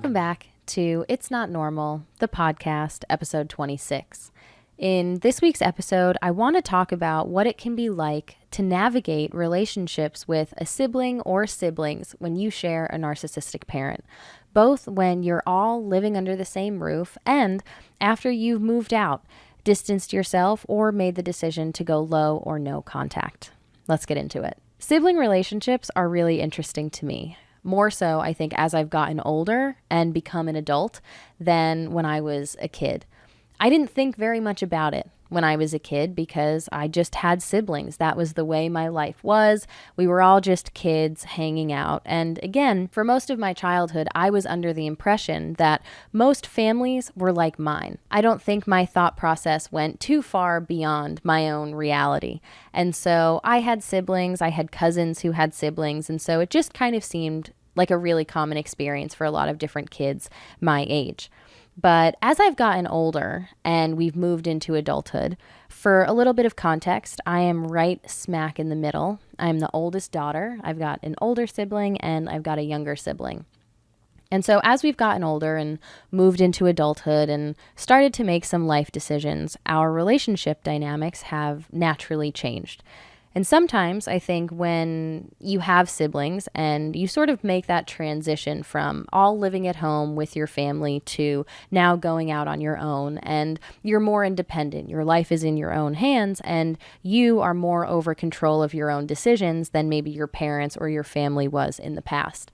Welcome back to It's Not Normal, the podcast, episode 26. In this week's episode, I want to talk about what it can be like to navigate relationships with a sibling or siblings when you share a narcissistic parent, both when you're all living under the same roof and after you've moved out, distanced yourself, or made the decision to go low or no contact. Let's get into it. Sibling relationships are really interesting to me. More so, I think, as I've gotten older and become an adult than when I was a kid. I didn't think very much about it when I was a kid because I just had siblings. That was the way my life was. We were all just kids hanging out. And again, for most of my childhood, I was under the impression that most families were like mine. I don't think my thought process went too far beyond my own reality. And so I had siblings, I had cousins who had siblings, and so it just kind of seemed like a really common experience for a lot of different kids my age. But as I've gotten older and we've moved into adulthood, for a little bit of context, I am right smack in the middle. I'm the oldest daughter. I've got an older sibling and I've got a younger sibling. And so as we've gotten older and moved into adulthood and started to make some life decisions, our relationship dynamics have naturally changed. And sometimes I think when you have siblings and you sort of make that transition from all living at home with your family to now going out on your own and you're more independent, your life is in your own hands and you are more over control of your own decisions than maybe your parents or your family was in the past.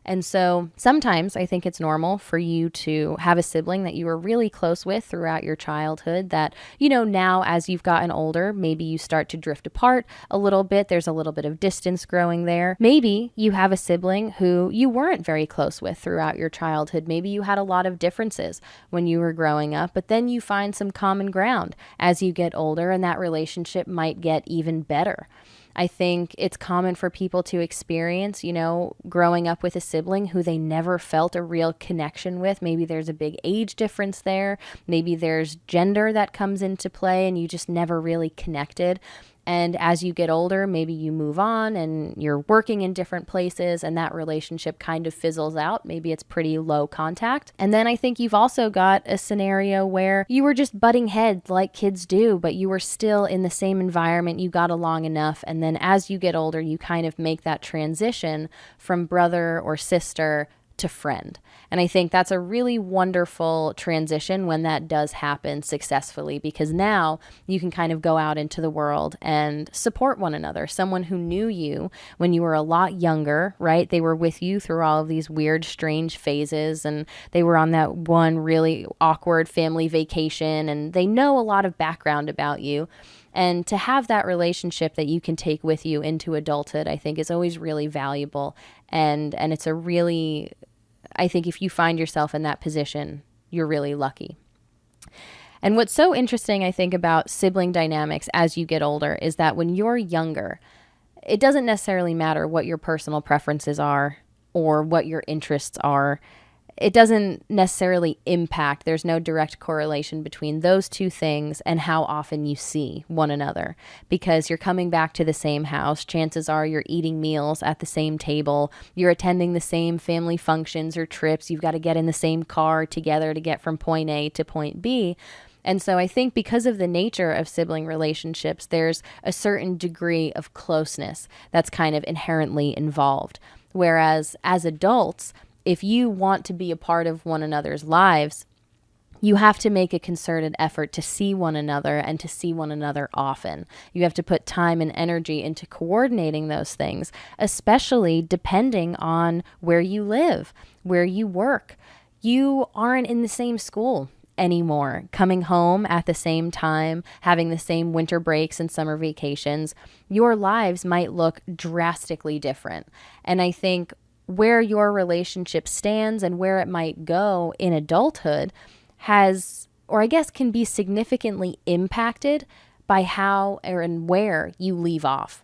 And so sometimes I think it's normal for you to have a sibling that you were really close with throughout your childhood that, now as you've gotten older, maybe you start to drift apart a little bit. There's a little bit of distance growing there. Maybe you have a sibling who you weren't very close with throughout your childhood. Maybe you had a lot of differences when you were growing up, but then you find some common ground as you get older and that relationship might get even better. I think it's common for people to experience, growing up with a sibling who they never felt a real connection with. Maybe there's a big age difference there. Maybe there's gender that comes into play and you just never really connected. And as you get older, maybe you move on and you're working in different places and that relationship kind of fizzles out. Maybe it's pretty low contact. And then I think you've also got a scenario where you were just butting heads like kids do, but you were still in the same environment. You got along enough. And then as you get older, you kind of make that transition from brother or sister to friend. And I think that's a really wonderful transition when that does happen successfully, because now you can kind of go out into the world and support one another. Someone who knew you when you were a lot younger, right? They were with you through all of these weird, strange phases, and they were on that one really awkward family vacation, and they know a lot of background about you. And to have that relationship that you can take with you into adulthood, I think is always really valuable. And it's a really, I think if you find yourself in that position, you're really lucky. And what's so interesting, I think, about sibling dynamics as you get older is that when you're younger, it doesn't necessarily matter what your personal preferences are or what your interests are. It doesn't necessarily impact. There's no direct correlation between those two things and how often you see one another, because you're coming back to the same house. Chances are you're eating meals at the same table. You're attending the same family functions or trips. You've got to get in the same car together to get from point A to point B. And so I think because of the nature of sibling relationships, there's a certain degree of closeness that's kind of inherently involved. Whereas as adults, if you want to be a part of one another's lives, you have to make a concerted effort to see one another and to see one another often. You have to put time and energy into coordinating those things, especially depending on where you live, where you work. You aren't in the same school anymore, coming home at the same time, having the same winter breaks and summer vacations. Your lives might look drastically different. And I think where your relationship stands and where it might go in adulthood has, or I guess can be significantly impacted by how and where you leave off.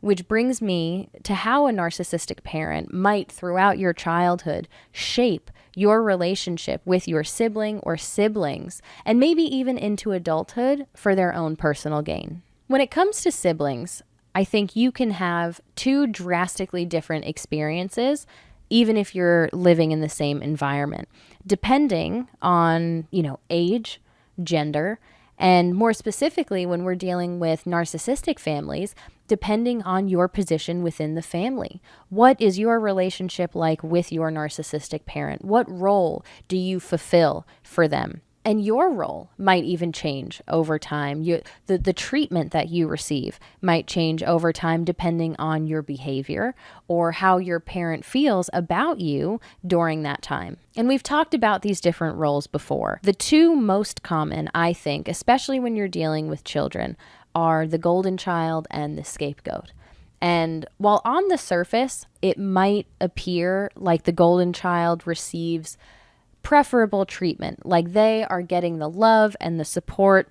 Which brings me to how a narcissistic parent might, throughout your childhood, shape your relationship with your sibling or siblings, and maybe even into adulthood for their own personal gain. When it comes to siblings, I think you can have two drastically different experiences even if you're living in the same environment, depending on, age, gender, and more specifically, when we're dealing with narcissistic families, depending on your position within the family. What is your relationship like with your narcissistic parent? What role do you fulfill for them? And your role might even change over time. The treatment that you receive might change over time depending on your behavior or how your parent feels about you during that time. And we've talked about these different roles before. The two most common, I think, especially when you're dealing with children, are the golden child and the scapegoat. And while on the surface, it might appear like the golden child receives preferable treatment, like they are getting the love and the support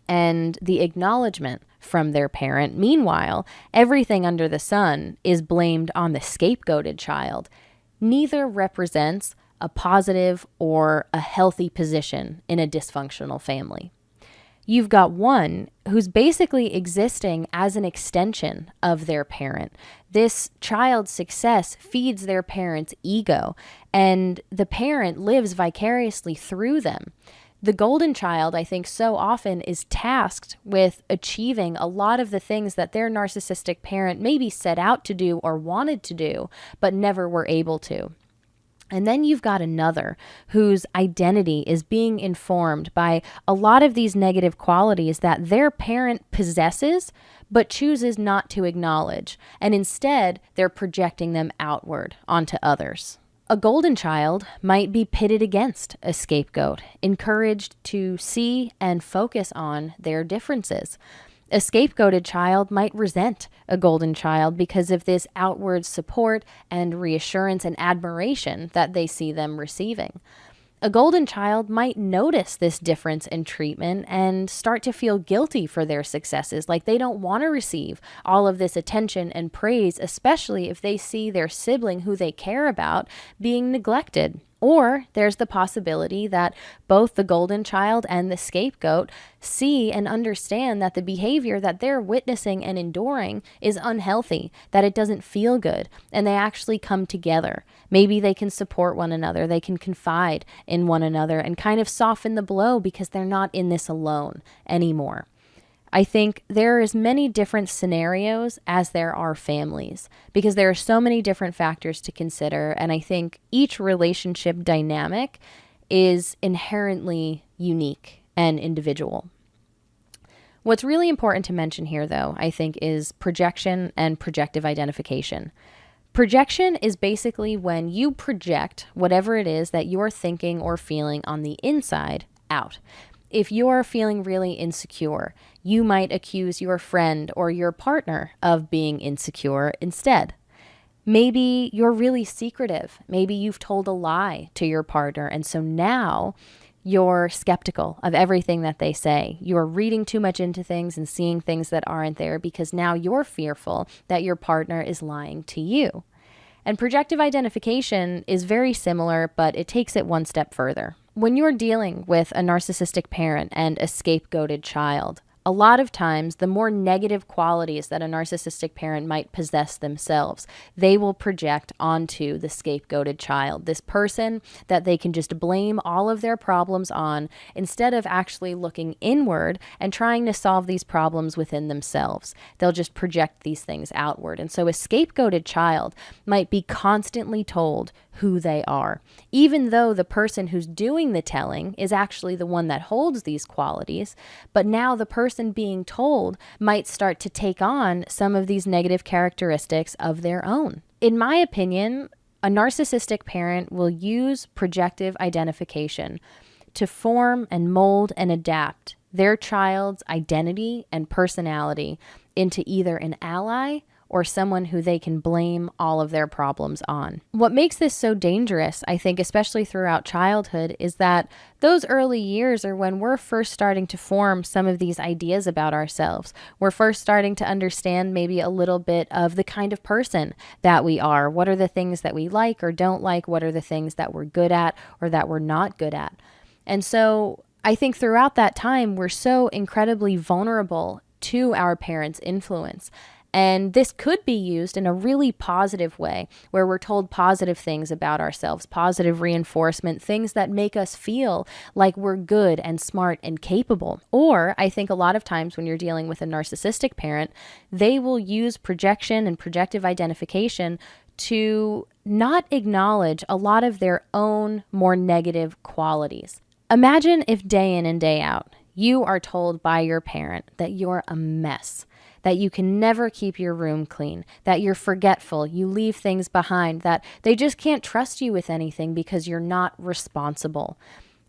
and the acknowledgement from their parent. Meanwhile, everything under the sun is blamed on the scapegoated child. Neither represents a positive or a healthy position in a dysfunctional family. You've got one who's basically existing as an extension of their parent. This child's success feeds their parent's ego, and the parent lives vicariously through them. The golden child, I think, so often is tasked with achieving a lot of the things that their narcissistic parent maybe set out to do or wanted to do, but never were able to. And then you've got another whose identity is being informed by a lot of these negative qualities that their parent possesses, but chooses not to acknowledge. And instead, they're projecting them outward onto others. A golden child might be pitted against a scapegoat, encouraged to see and focus on their differences. A scapegoated child might resent a golden child because of this outward support and reassurance and admiration that they see them receiving. A golden child might notice this difference in treatment and start to feel guilty for their successes, like they don't want to receive all of this attention and praise, especially if they see their sibling who they care about being neglected. Or there's the possibility that both the golden child and the scapegoat see and understand that the behavior that they're witnessing and enduring is unhealthy, that it doesn't feel good, and they actually come together. Maybe they can support one another, they can confide in one another and kind of soften the blow because they're not in this alone anymore. I think there are as many different scenarios as there are families because there are so many different factors to consider. And I think each relationship dynamic is inherently unique and individual. What's really important to mention here, though, I think, is projection and projective identification. Projection is basically when you project whatever it is that you're thinking or feeling on the inside out. If you're feeling really insecure, you might accuse your friend or your partner of being insecure instead. Maybe you're really secretive. Maybe you've told a lie to your partner, and so now you're skeptical of everything that they say. You're reading too much into things and seeing things that aren't there because now you're fearful that your partner is lying to you. And projective identification is very similar, but it takes it one step further. When you're dealing with a narcissistic parent and a scapegoated child, a lot of times the more negative qualities that a narcissistic parent might possess themselves, they will project onto the scapegoated child, this person that they can just blame all of their problems on instead of actually looking inward and trying to solve these problems within themselves. They'll just project these things outward. And so a scapegoated child might be constantly told who they are, even though the person who's doing the telling is actually the one that holds these qualities. But now the person being told might start to take on some of these negative characteristics of their own. In my opinion, a narcissistic parent will use projective identification to form and mold and adapt their child's identity and personality into either an ally or someone who they can blame all of their problems on. What makes this so dangerous, I think, especially throughout childhood, is that those early years are when we're first starting to form some of these ideas about ourselves. We're first starting to understand maybe a little bit of the kind of person that we are. What are the things that we like or don't like? What are the things that we're good at or that we're not good at? And so I think throughout that time, we're so incredibly vulnerable to our parents' influence. And this could be used in a really positive way, where we're told positive things about ourselves, positive reinforcement, things that make us feel like we're good and smart and capable. Or I think a lot of times when you're dealing with a narcissistic parent, they will use projection and projective identification to not acknowledge a lot of their own more negative qualities. Imagine if day in and day out, you are told by your parent that you're a mess, that you can never keep your room clean, that you're forgetful, you leave things behind, that they just can't trust you with anything because you're not responsible.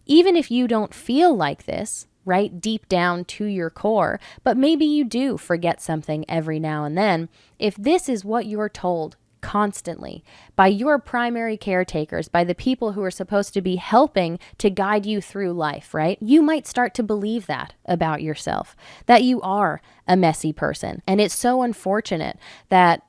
Even if you don't feel like this, right, deep down to your core, but maybe you do forget something every now and then, if this is what you're told constantly by your primary caretakers, by the people who are supposed to be helping to guide you through life, right? You might start to believe that about yourself, that you are a messy person. And it's so unfortunate that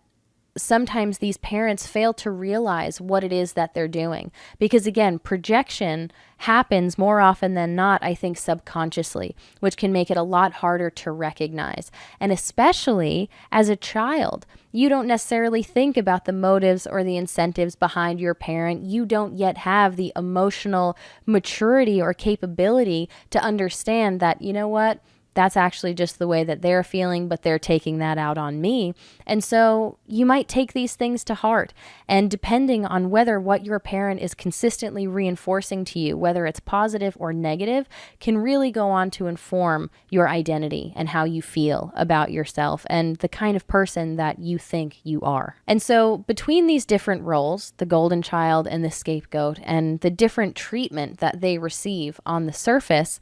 sometimes these parents fail to realize what it is that they're doing. Because again, projection happens more often than not, I think, subconsciously, which can make it a lot harder to recognize. And especially as a child, you don't necessarily think about the motives or the incentives behind your parent. You don't yet have the emotional maturity or capability to understand that, you know what? That's actually just the way that they're feeling, but they're taking that out on me. And so you might take these things to heart. And depending on whether what your parent is consistently reinforcing to you, whether it's positive or negative, can really go on to inform your identity and how you feel about yourself and the kind of person that you think you are. And so between these different roles, the golden child and the scapegoat, and the different treatment that they receive on the surface,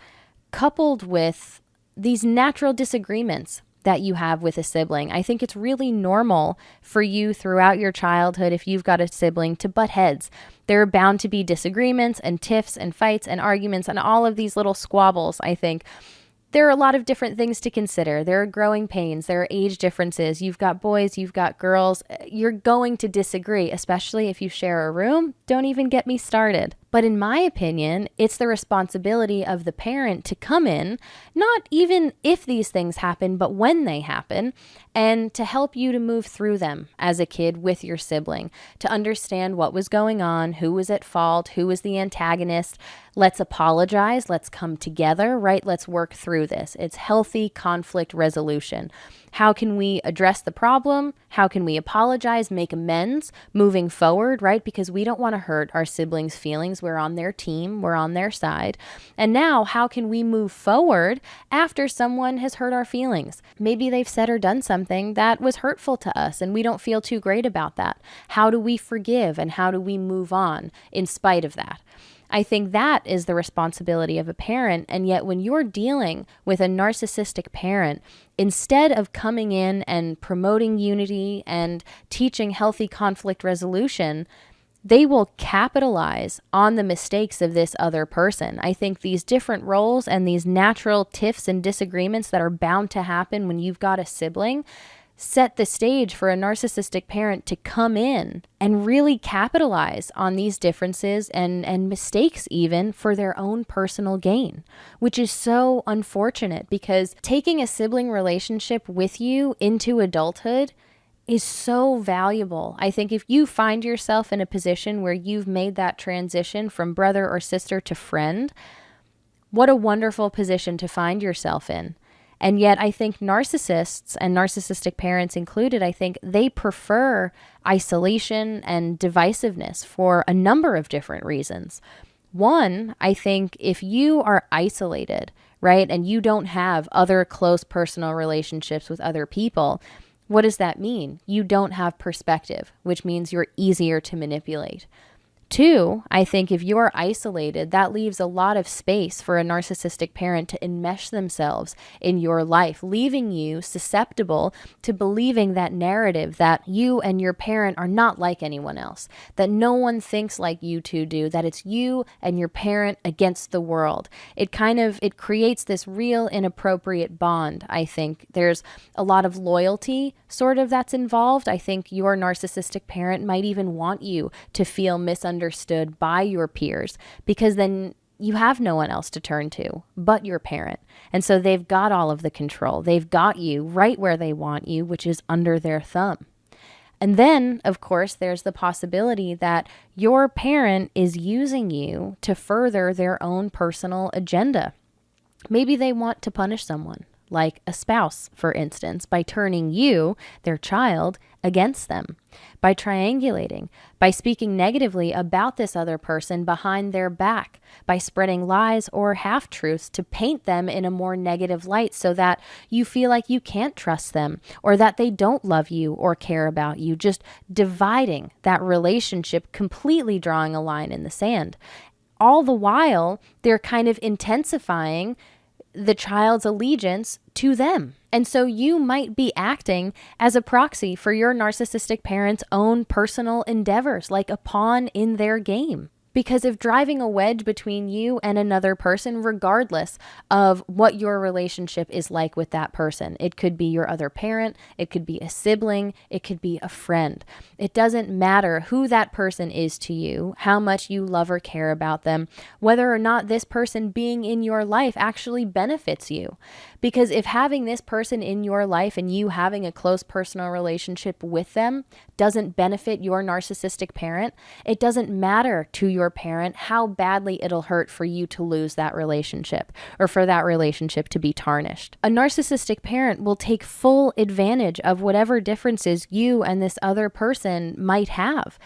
coupled with these natural disagreements that you have with a sibling. I think it's really normal for you throughout your childhood, if you've got a sibling, to butt heads. There are bound to be disagreements and tiffs and fights and arguments and all of these little squabbles, I think. There are a lot of different things to consider. There are growing pains. There are age differences. You've got boys, you've got girls. You're going to disagree, especially if you share a room. Don't even get me started. But in my opinion, it's the responsibility of the parent to come in, not even if these things happen, but when they happen, and to help you to move through them as a kid with your sibling, to understand what was going on, who was at fault, who was the antagonist. Let's apologize. Let's come together, right? Let's work through this. It's healthy conflict resolution. How can we address the problem? How can we apologize, make amends moving forward, right? Because we don't want to hurt our siblings' feelings. We're on their team. We're on their side. And now, how can we move forward after someone has hurt our feelings? Maybe they've said or done something that was hurtful to us and we don't feel too great about that. How do we forgive and how do we move on in spite of that? I think that is the responsibility of a parent. And yet when you're dealing with a narcissistic parent, instead of coming in and promoting unity and teaching healthy conflict resolution, they will capitalize on the mistakes of this other person. I think these different roles and these natural tiffs and disagreements that are bound to happen when you've got a sibling set the stage for a narcissistic parent to come in and really capitalize on these differences and mistakes even for their own personal gain, which is so unfortunate because taking a sibling relationship with you into adulthood is so valuable. I think if you find yourself in a position where you've made that transition from brother or sister to friend, what a wonderful position to find yourself in. And yet I think narcissists and narcissistic parents included, I think they prefer isolation and divisiveness for a number of different reasons. One, I think if you are isolated, right, and you don't have other close personal relationships with other people, what does that mean? You don't have perspective, which means you're easier to manipulate. Two, I think if you're isolated, that leaves a lot of space for a narcissistic parent to enmesh themselves in your life, leaving you susceptible to believing that narrative that you and your parent are not like anyone else, that no one thinks like you two do, that it's you and your parent against the world. It creates this real inappropriate bond, I think. There's a lot of loyalty sort of that's involved. I think your narcissistic parent might even want you to feel misunderstood by your peers, because then you have no one else to turn to but your parent. And so they've got all of the control. They've got you right where they want you, which is under their thumb. And then, of course, there's the possibility that your parent is using you to further their own personal agenda. Maybe they want to punish someone, like a spouse, for instance, by turning you, their child, against them, by triangulating, by speaking negatively about this other person behind their back, by spreading lies or half-truths to paint them in a more negative light so that you feel like you can't trust them or that they don't love you or care about you, just dividing that relationship, completely drawing a line in the sand. All the while, they're kind of intensifying the child's allegiance to them. And so you might be acting as a proxy for your narcissistic parent's own personal endeavors, like a pawn in their game. Because if driving a wedge between you and another person, regardless of what your relationship is like with that person, it could be your other parent, it could be a sibling, it could be a friend. It doesn't matter who that person is to you, how much you love or care about them, whether or not this person being in your life actually benefits you. Because if having this person in your life and you having a close personal relationship with them doesn't benefit your narcissistic parent, it doesn't matter to your parent how badly it'll hurt for you to lose that relationship or for that relationship to be tarnished. A narcissistic parent will take full advantage of whatever differences you and this other person might have.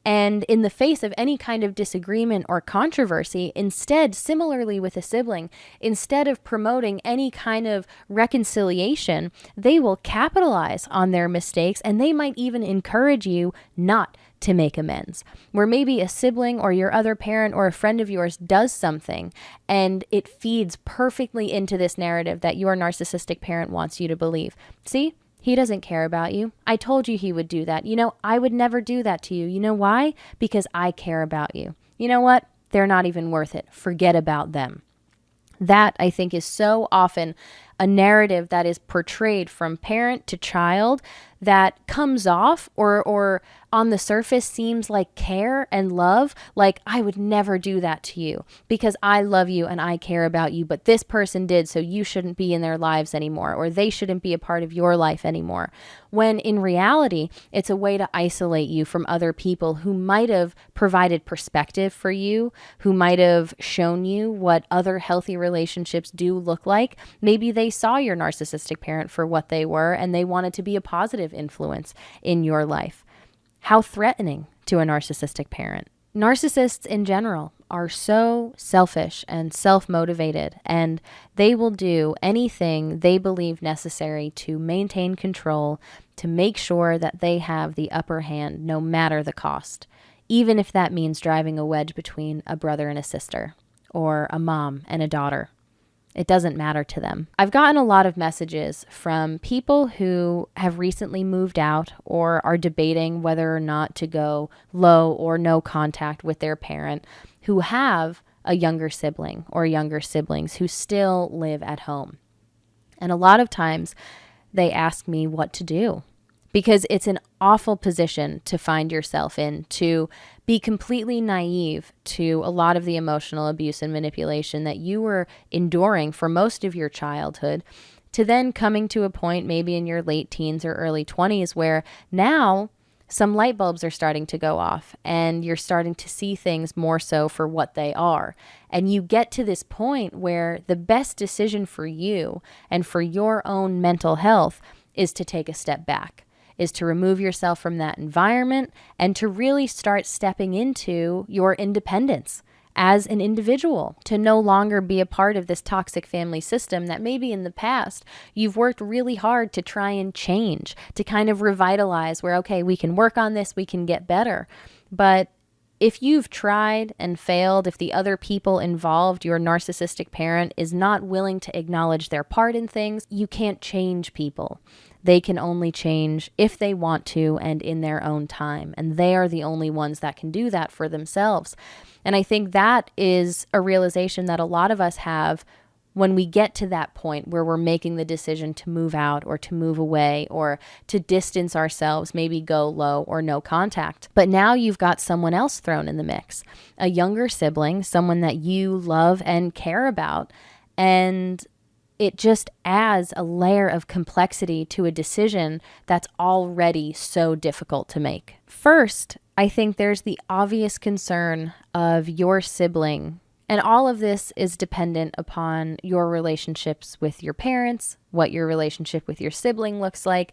And in the face of any kind of disagreement or controversy, instead, similarly with a sibling, instead of promoting any kind of reconciliation, they will capitalize on their mistakes and they might even encourage you not to make amends. Where maybe a sibling or your other parent or a friend of yours does something and it feeds perfectly into this narrative that your narcissistic parent wants you to believe. See? He doesn't care about you. I told you he would do that. I would never do that to you. You know why? Because I care about you. You know what? They're not even worth it. Forget about them. That, I think, is so often a narrative that is portrayed from parent to child that comes off or on the surface seems like care and love, like I would never do that to you because I love you and I care about you, but this person did, so you shouldn't be in their lives anymore, or they shouldn't be a part of your life anymore. When in reality, it's a way to isolate you from other people who might have provided perspective for you, who might have shown you what other healthy relationships do look like. Maybe they saw your narcissistic parent for what they were and they wanted to be a positive influence in your life. How threatening to a narcissistic parent. Narcissists in general are so selfish and self-motivated, and they will do anything they believe necessary to maintain control, to make sure that they have the upper hand no matter the cost, even if that means driving a wedge between a brother and a sister, or a mom and a daughter. It doesn't matter to them. I've gotten a lot of messages from people who have recently moved out or are debating whether or not to go low or no contact with their parent, who have a younger sibling or younger siblings who still live at home. And a lot of times they ask me what to do, because it's an awful position to find yourself in, to be completely naive to a lot of the emotional abuse and manipulation that you were enduring for most of your childhood, to then coming to a point maybe in your late teens or early 20s where now some light bulbs are starting to go off and you're starting to see things more so for what they are. And you get to this point where the best decision for you and for your own mental health is to take a step back, is to remove yourself from that environment and to really start stepping into your independence as an individual, to no longer be a part of this toxic family system that maybe in the past you've worked really hard to try and change, to kind of revitalize where, okay, we can work on this, we can get better. But if you've tried and failed, if the other people involved, your narcissistic parent, is not willing to acknowledge their part in things, you can't change people. They can only change if they want to and in their own time. And they are the only ones that can do that for themselves. And I think that is a realization that a lot of us have when we get to that point where we're making the decision to move out or to move away or to distance ourselves, maybe go low or no contact. But now you've got someone else thrown in the mix, a younger sibling, someone that you love and care about. And it just adds a layer of complexity to a decision that's already so difficult to make. First, I think there's the obvious concern of your sibling. And all of this is dependent upon your relationships with your parents, what your relationship with your sibling looks like.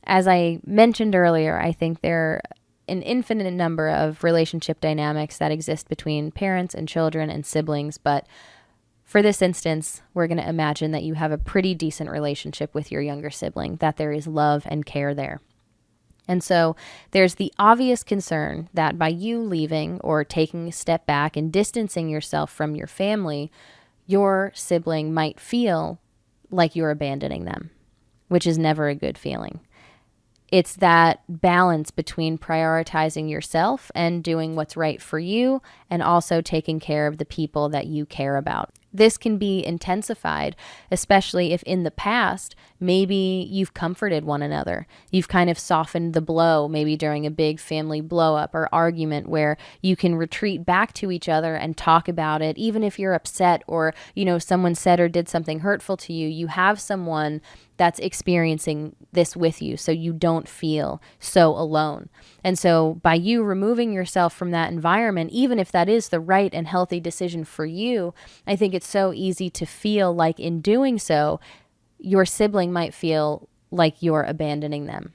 As I mentioned earlier, I think there are an infinite number of relationship dynamics that exist between parents and children and siblings. But for this instance, we're going to imagine that you have a pretty decent relationship with your younger sibling, that there is love and care there. And so there's the obvious concern that by you leaving or taking a step back and distancing yourself from your family, your sibling might feel like you're abandoning them, which is never a good feeling. It's that balance between prioritizing yourself and doing what's right for you and also taking care of the people that you care about. This can be intensified, especially if in the past, maybe you've comforted one another. You've kind of softened the blow, maybe during a big family blow up or argument where you can retreat back to each other and talk about it. Even if you're upset or, someone said or did something hurtful to you, you have someone that's experiencing this with you so you don't feel so alone. And so by you removing yourself from that environment, even if that is the right and healthy decision for you, I think it's so easy to feel like in doing so, your sibling might feel like you're abandoning them.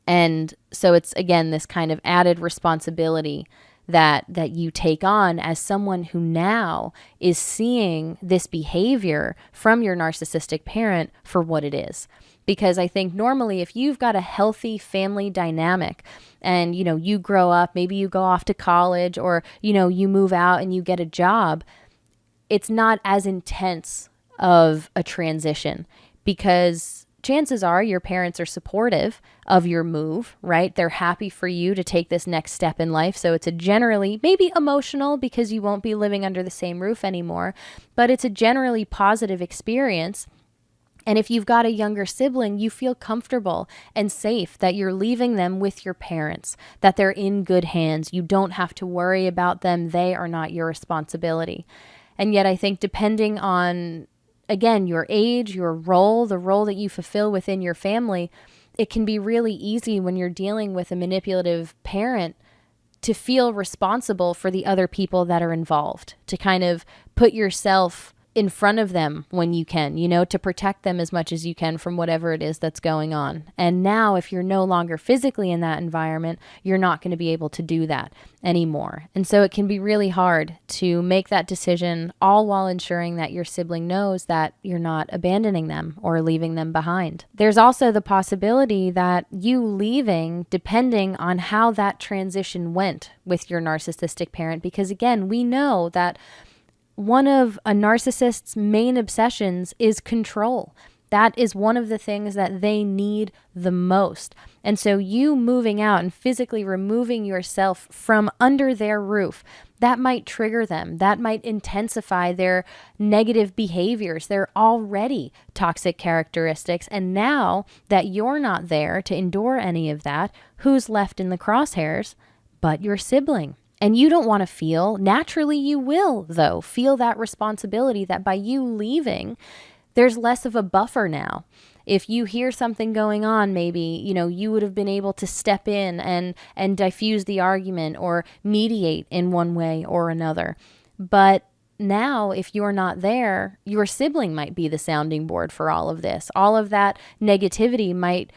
And so it's, again, this kind of added responsibility that you take on as someone who now is seeing this behavior from your narcissistic parent for what it is. Because I think normally if you've got a healthy family dynamic and, you grow up, maybe you go off to college or, you move out and you get a job, it's not as intense of a transition because chances are your parents are supportive of your move, right? They're happy for you to take this next step in life. So it's a generally, maybe emotional because you won't be living under the same roof anymore, but it's a generally positive experience. And if you've got a younger sibling, you feel comfortable and safe that you're leaving them with your parents, that they're in good hands. You don't have to worry about them. They are not your responsibility. And yet I think depending on, again, your age, your role, the role that you fulfill within your family, it can be really easy when you're dealing with a manipulative parent to feel responsible for the other people that are involved, to kind of put yourself in front of them when you can, to protect them as much as you can from whatever it is that's going on. And now if you're no longer physically in that environment, you're not going to be able to do that anymore. And so it can be really hard to make that decision all while ensuring that your sibling knows that you're not abandoning them or leaving them behind. There's also the possibility that you leaving, depending on how that transition went with your narcissistic parent, because again, we know that one of a narcissist's main obsessions is control. That is one of the things that they need the most. And so you moving out and physically removing yourself from under their roof, that might trigger them. That might intensify their negative behaviors, their already toxic characteristics. And now that you're not there to endure any of that, who's left in the crosshairs but your sibling? And you don't want to feel, naturally you will, though, feel that responsibility that by you leaving, there's less of a buffer now. If you hear something going on, maybe, you would have been able to step in and diffuse the argument or mediate in one way or another. But now, if you're not there, your sibling might be the sounding board for all of this. All of that negativity might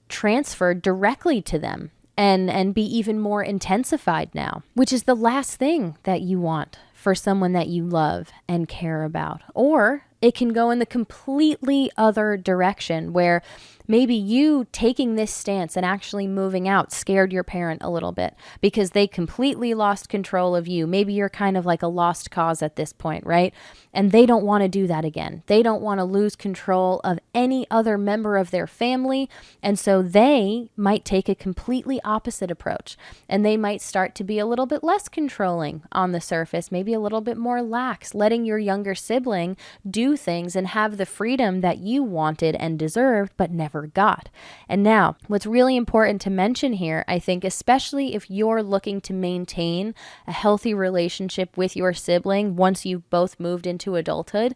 transfer directly to them. And be even more intensified now, which is the last thing that you want for someone that you love and care about. Or It can go in the completely other direction where maybe you taking this stance and actually moving out scared your parent a little bit because they completely lost control of you. Maybe you're kind of like a lost cause at this point, right? And they don't want to do that again. They don't want to lose control of any other member of their family. And so they might take a completely opposite approach. And they might start to be a little bit less controlling on the surface, maybe a little bit more lax, letting your younger sibling do things and have the freedom that you wanted and deserved, but never got. And now, what's really important to mention here, I think, especially if you're looking to maintain a healthy relationship with your sibling once you've both moved into adulthood,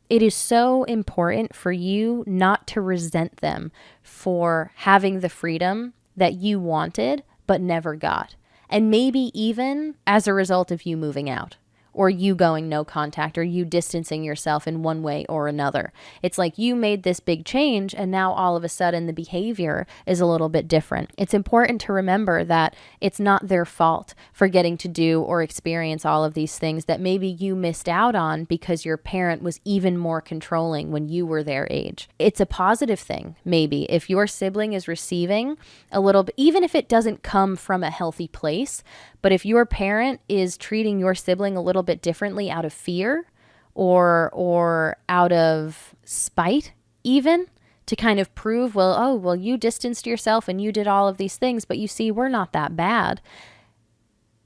it is so important for you not to resent them for having the freedom that you wanted but never got. And maybe even as a result of you moving out, or you going no contact, or you distancing yourself in one way or another. It's like you made this big change and now all of a sudden the behavior is a little bit different. It's important to remember that it's not their fault for getting to do or experience all of these things that maybe you missed out on because your parent was even more controlling when you were their age. It's a positive thing, maybe, if your sibling is receiving a little bit, even if it doesn't come from a healthy place, but if your parent is treating your sibling a little bit differently out of fear or out of spite, even to kind of prove, well, you distanced yourself and you did all of these things, but you see, we're not that bad.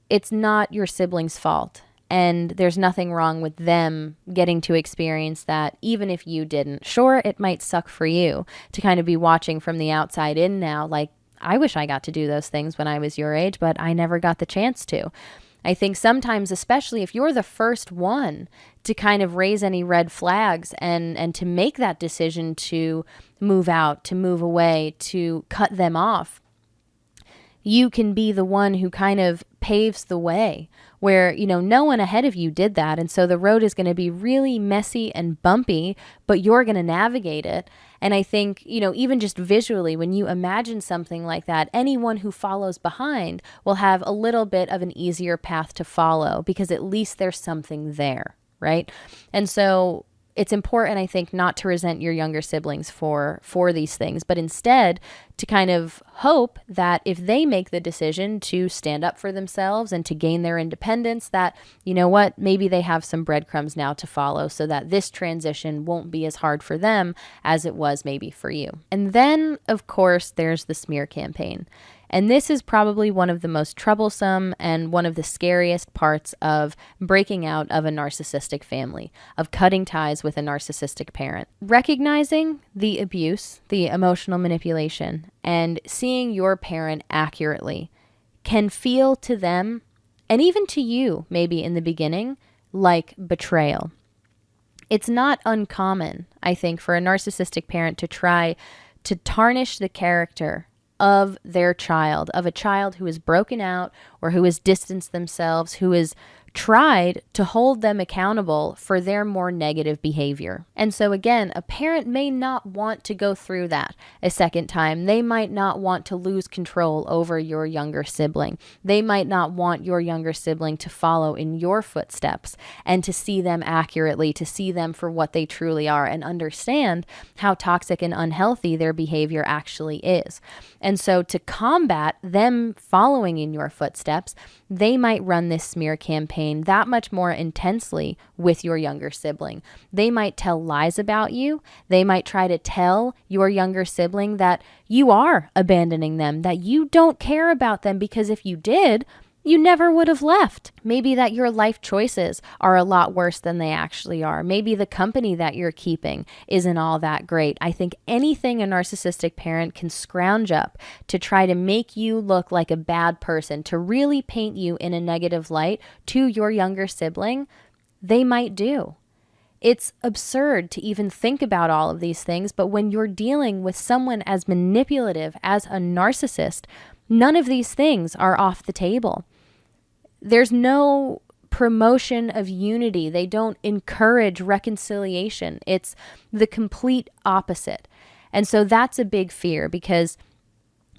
It's not your sibling's fault. And there's nothing wrong with them getting to experience that, even if you didn't. Sure, it might suck for you to kind of be watching from the outside in now, like, I wish I got to do those things when I was your age, but I never got the chance to. I think sometimes, especially if you're the first one to kind of raise any red flags and to make that decision to move out, to move away, to cut them off, you can be the one who kind of paves the way where, no one ahead of you did that. And so the road is going to be really messy and bumpy, but you're going to navigate it. And I think, even just visually, when you imagine something like that, anyone who follows behind will have a little bit of an easier path to follow because at least there's something there, right? And so it's important, I think, not to resent your younger siblings for these things, but instead to kind of hope that if they make the decision to stand up for themselves and to gain their independence, that, maybe they have some breadcrumbs now to follow so that this transition won't be as hard for them as it was maybe for you. And then, of course, there's the smear campaign. And this is probably one of the most troublesome and one of the scariest parts of breaking out of a narcissistic family, of cutting ties with a narcissistic parent. Recognizing the abuse, the emotional manipulation, and seeing your parent accurately can feel to them, and even to you maybe in the beginning, like betrayal. It's not uncommon, I think, for a narcissistic parent to try to tarnish the character of their child, of a child who is broken out or who has distanced themselves, who is tried to hold them accountable for their more negative behavior. And so again, a parent may not want to go through that a second time. They might not want to lose control over your younger sibling. They might not want your younger sibling to follow in your footsteps and to see them accurately, to see them for what they truly are and understand how toxic and unhealthy their behavior actually is. And so to combat them following in your footsteps, they might run this smear campaign that much more intensely with your younger sibling. They might tell lies about you. They might try to tell your younger sibling that you are abandoning them, that you don't care about them because if you did, you never would have left. Maybe that your life choices are a lot worse than they actually are. Maybe the company that you're keeping isn't all that great. I think anything a narcissistic parent can scrounge up to try to make you look like a bad person, to really paint you in a negative light to your younger sibling, they might do. It's absurd to even think about all of these things, but when you're dealing with someone as manipulative as a narcissist, none of these things are off the table. There's no promotion of unity. They don't encourage reconciliation. It's the complete opposite. And so that's a big fear because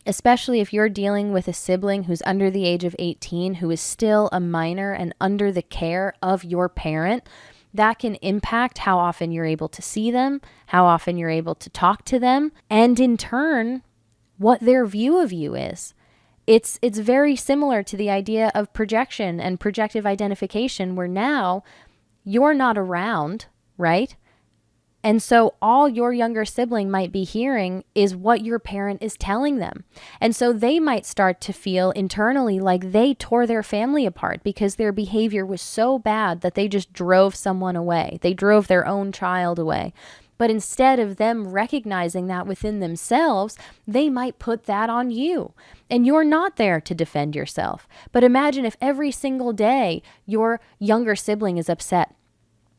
especially if you're dealing with a sibling who's under the age of 18, who is still a minor and under the care of your parent, that can impact how often you're able to see them, how often you're able to talk to them, and in turn, what their view of you is. It's very similar to the idea of projection and projective identification, where now you're not around, right? And so all your younger sibling might be hearing is what your parent is telling them. And so they might start to feel internally like they tore their family apart because their behavior was so bad that they just drove someone away. They drove their own child away. But instead of them recognizing that within themselves, they might put that on you. And you're not there to defend yourself. But imagine if every single day your younger sibling is upset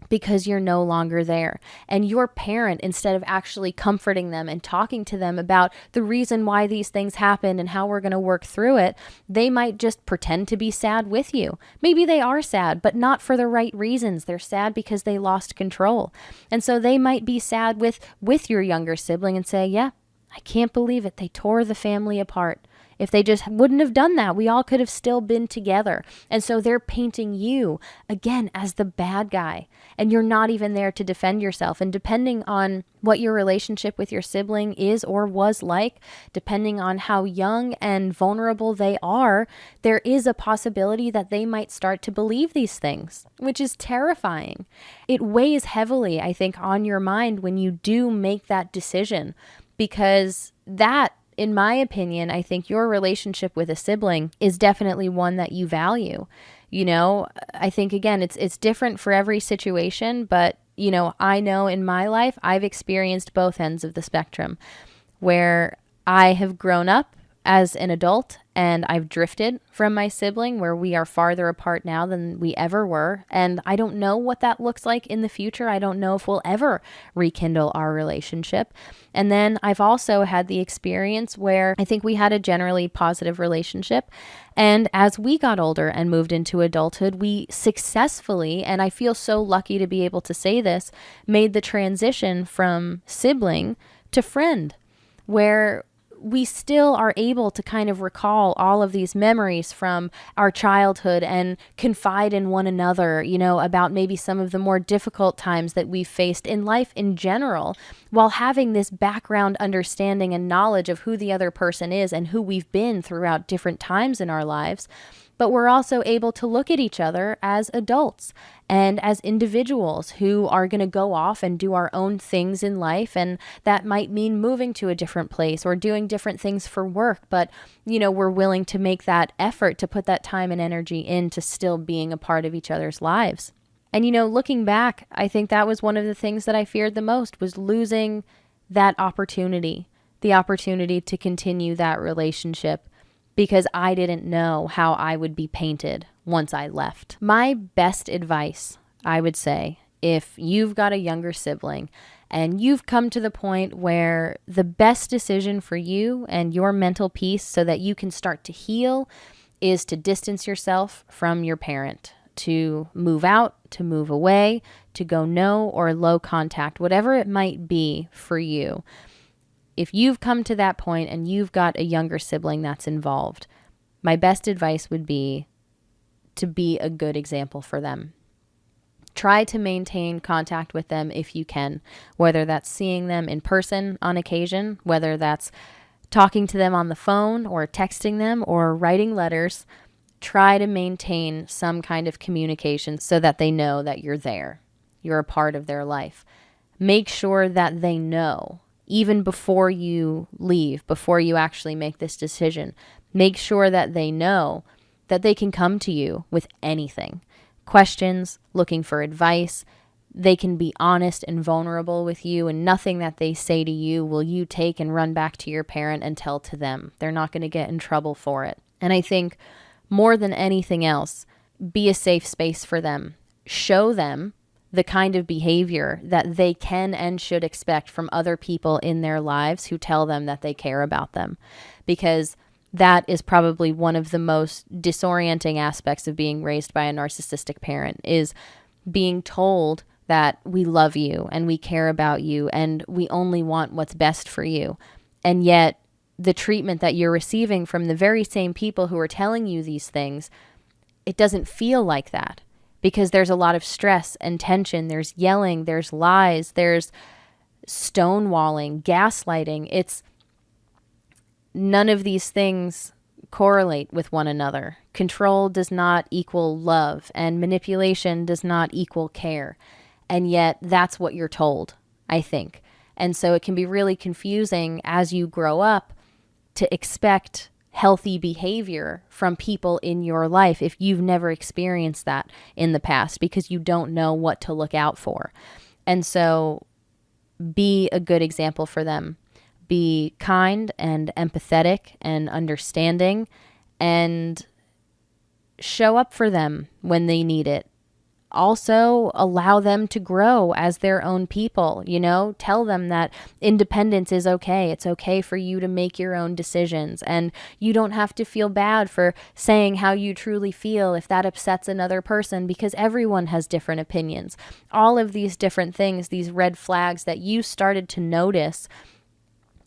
because you're no longer there. And your parent, instead of actually comforting them and talking to them about the reason why these things happen and how we're going to work through it, they might just pretend to be sad with you. Maybe they are sad, but not for the right reasons. They're sad because they lost control. And so they might be sad with your younger sibling and say, yeah, I can't believe it. They tore the family apart. If they just wouldn't have done that, we all could have still been together. And so they're painting you, again, as the bad guy. And you're not even there to defend yourself. And depending on what your relationship with your sibling is or was like, depending on how young and vulnerable they are, there is a possibility that they might start to believe these things, which is terrifying. It weighs heavily, I think, on your mind when you do make that decision, because that, in my opinion, I think your relationship with a sibling is definitely one that you value. You know, I think, again, it's different for every situation, but, you know, I know in my life, I've experienced both ends of the spectrum where I have grown up as an adult and I've drifted from my sibling, where we are farther apart now than we ever were. And I don't know what that looks like in the future. I don't know if we'll ever rekindle our relationship. And then I've also had the experience where I think we had a generally positive relationship. And as we got older and moved into adulthood, we successfully, and I feel so lucky to be able to say this, made the transition from sibling to friend, where we still are able to kind of recall all of these memories from our childhood and confide in one another, you know, about maybe some of the more difficult times that we've faced in life in general, while having this background understanding and knowledge of who the other person is and who we've been throughout different times in our lives. But we're also able to look at each other as adults and as individuals who are going to go off and do our own things in life. And that might mean moving to a different place or doing different things for work. But, you know, we're willing to make that effort to put that time and energy into still being a part of each other's lives. And, you know, looking back, I think that was one of the things that I feared the most, was losing that opportunity, the opportunity to continue that relationship, because I didn't know how I would be painted once I left. My best advice, I would say, if you've got a younger sibling and you've come to the point where the best decision for you and your mental peace so that you can start to heal is to distance yourself from your parent, to move out, to move away, to go no or low contact, whatever it might be for you. If you've come to that point and you've got a younger sibling that's involved, my best advice would be to be a good example for them. Try to maintain contact with them if you can, whether that's seeing them in person on occasion, whether that's talking to them on the phone or texting them or writing letters. Try to maintain some kind of communication so that they know that you're there. You're a part of their life. Make sure that they know, even before you leave, before you actually make this decision, make sure that they know that they can come to you with anything. Questions, looking for advice. They can be honest and vulnerable with you, and nothing that they say to you will you take and run back to your parent and tell to them. They're not going to get in trouble for it. And I think more than anything else, be a safe space for them. Show them the kind of behavior that they can and should expect from other people in their lives who tell them that they care about them. Because that is probably one of the most disorienting aspects of being raised by a narcissistic parent, is being told that we love you and we care about you and we only want what's best for you. And yet the treatment that you're receiving from the very same people who are telling you these things, it doesn't feel like that. because there's a lot of stress and tension. There's yelling, there's lies, there's stonewalling, gaslighting. It's none of these things correlate with one another. Control does not equal love, and manipulation does not equal care. And yet that's what you're told, I think. And so it can be really confusing as you grow up to expect healthy behavior from people in your life if you've never experienced that in the past, because you don't know what to look out for. And so be a good example for them. Be kind and empathetic and understanding, and show up for them when they need it. Also, allow them to grow as their own people. Tell them that independence is okay. It's okay for you to make your own decisions, and you don't have to feel bad for saying how you truly feel if that upsets another person, because everyone has different opinions. All of these different things, these red flags that you started to notice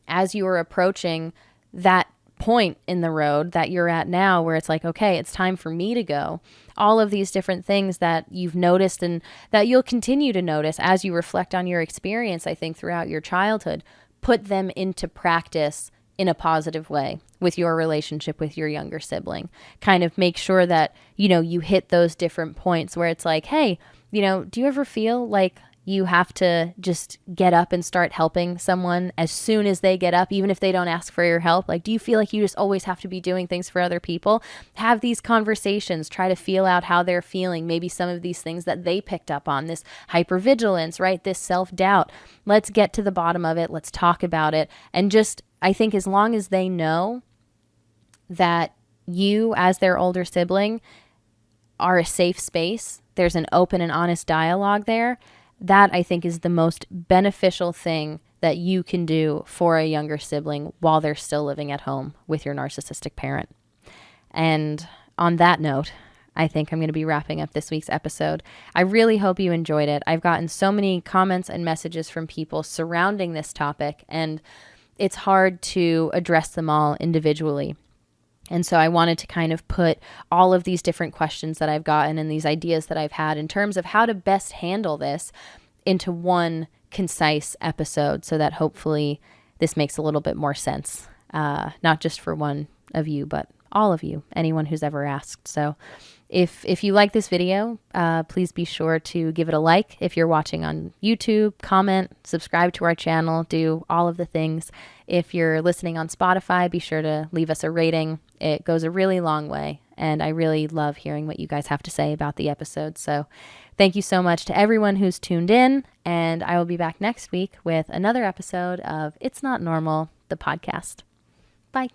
as you were approaching that point in the road that you're at now, where it's like, okay, it's time for me to go. All of these different things that you've noticed and that you'll continue to notice as you reflect on your experience, I think, throughout your childhood, put them into practice in a positive way with your relationship with your younger sibling. Kind of make sure that, you hit those different points where it's like, hey, do you ever feel like you have to just get up and start helping someone as soon as they get up, even if they don't ask for your help? Like, do you feel like you just always have to be doing things for other people? Have these conversations, try to feel out how they're feeling. Maybe some of these things that they picked up on, this hypervigilance, right? This self-doubt. Let's get to the bottom of it. Let's talk about it. And just, I think as long as they know that you, as their older sibling, are a safe space, there's an open and honest dialogue there, that I think is the most beneficial thing that you can do for a younger sibling while they're still living at home with your narcissistic parent. And on that note, I think I'm going to be wrapping up this week's episode. I really hope you enjoyed it. I've gotten so many comments and messages from people surrounding this topic, and it's hard to address them all individually. And so I wanted to kind of put all of these different questions that I've gotten and these ideas that I've had in terms of how to best handle this into one concise episode, so that hopefully this makes a little bit more sense, not just for one of you, but all of you, anyone who's ever asked. So if you like this video, please be sure to give it a like. If you're watching on YouTube, comment, subscribe to our channel, do all of the things. If you're listening on Spotify, be sure to leave us a rating. It goes a really long way, and I really love hearing what you guys have to say about the episode. So thank you so much to everyone who's tuned in, and I will be back next week with another episode of It's Not Normal, the podcast. Bye.